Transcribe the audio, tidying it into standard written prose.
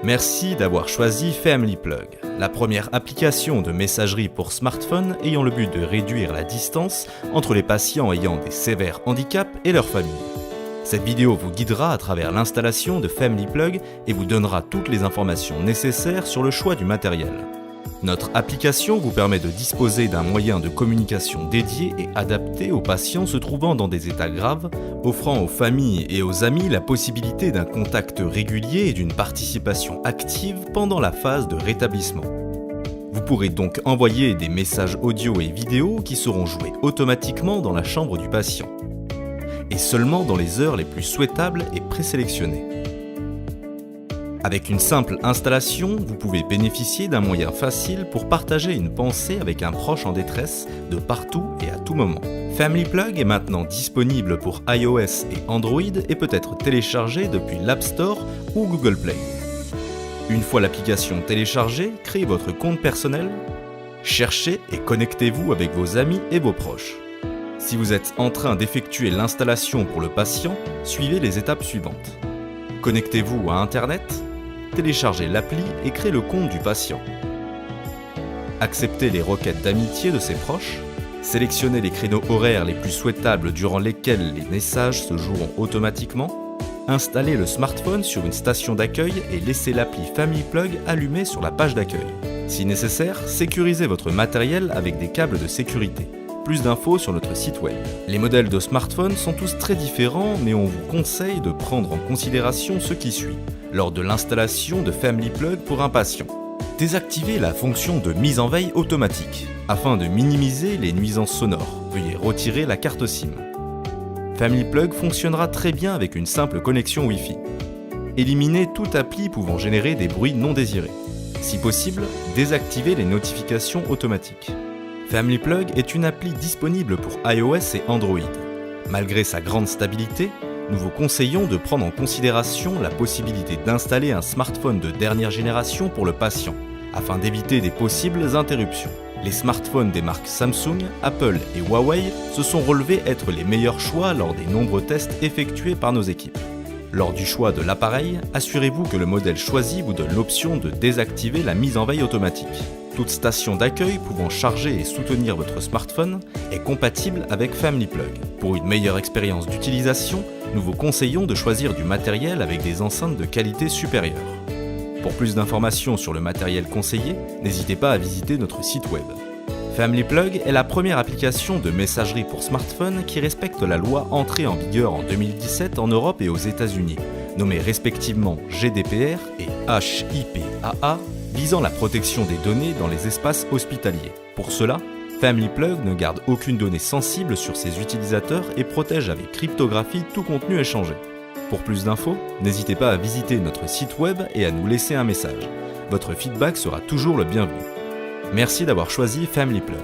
Merci d'avoir choisi Family Plug, la première application de messagerie pour smartphone ayant le but de réduire la distance entre les patients ayant des sévères handicaps et leurs familles. Cette vidéo vous guidera à travers l'installation de Family Plug et vous donnera toutes les informations nécessaires sur le choix du matériel. Notre application vous permet de disposer d'un moyen de communication dédié et adapté aux patients se trouvant dans des états graves, offrant aux familles et aux amis la possibilité d'un contact régulier et d'une participation active pendant la phase de rétablissement. Vous pourrez donc envoyer des messages audio et vidéo qui seront joués automatiquement dans la chambre du patient, et seulement dans les heures les plus souhaitables et présélectionnées. Avec une simple installation, vous pouvez bénéficier d'un moyen facile pour partager une pensée avec un proche en détresse de partout et à tout moment. Family Plug est maintenant disponible pour iOS et Android et peut être téléchargé depuis l'App Store ou Google Play. Une fois l'application téléchargée, créez votre compte personnel, cherchez et connectez-vous avec vos amis et vos proches. Si vous êtes en train d'effectuer l'installation pour le patient, suivez les étapes suivantes. Connectez-vous à Internet, téléchargez l'appli et créez le compte du patient. Acceptez les requêtes d'amitié de ses proches. Sélectionnez les créneaux horaires les plus souhaitables durant lesquels les messages se joueront automatiquement. Installez le smartphone sur une station d'accueil et laissez l'appli Family Plug allumée sur la page d'accueil. Si nécessaire, sécurisez votre matériel avec des câbles de sécurité. Plus d'infos sur notre site web. Les modèles de smartphones sont tous très différents, mais on vous conseille de prendre en considération ce qui suit lors de l'installation de Family Plug pour un patient. Désactivez la fonction de mise en veille automatique. Afin de minimiser les nuisances sonores, veuillez retirer la carte SIM. Family Plug fonctionnera très bien avec une simple connexion Wi-Fi. Éliminez toute appli pouvant générer des bruits non désirés. Si possible, désactivez les notifications automatiques. Family Plug est une appli disponible pour iOS et Android. Malgré sa grande stabilité, nous vous conseillons de prendre en considération la possibilité d'installer un smartphone de dernière génération pour le patient, afin d'éviter des possibles interruptions. Les smartphones des marques Samsung, Apple et Huawei se sont relevés être les meilleurs choix lors des nombreux tests effectués par nos équipes. Lors du choix de l'appareil, assurez-vous que le modèle choisi vous donne l'option de désactiver la mise en veille automatique. Toute station d'accueil pouvant charger et soutenir votre smartphone est compatible avec Family Plug. Pour une meilleure expérience d'utilisation, nous vous conseillons de choisir du matériel avec des enceintes de qualité supérieure. Pour plus d'informations sur le matériel conseillé, n'hésitez pas à visiter notre site web. Family Plug est la première application de messagerie pour smartphone qui respecte la loi entrée en vigueur en 2017 en Europe et aux États-Unis, nommée respectivement GDPR et HIPAA, visant la protection des données dans les espaces hospitaliers. Pour cela, Family Plug ne garde aucune donnée sensible sur ses utilisateurs et protège avec cryptographie tout contenu échangé. Pour plus d'infos, n'hésitez pas à visiter notre site web et à nous laisser un message. Votre feedback sera toujours le bienvenu. Merci d'avoir choisi Family Plug.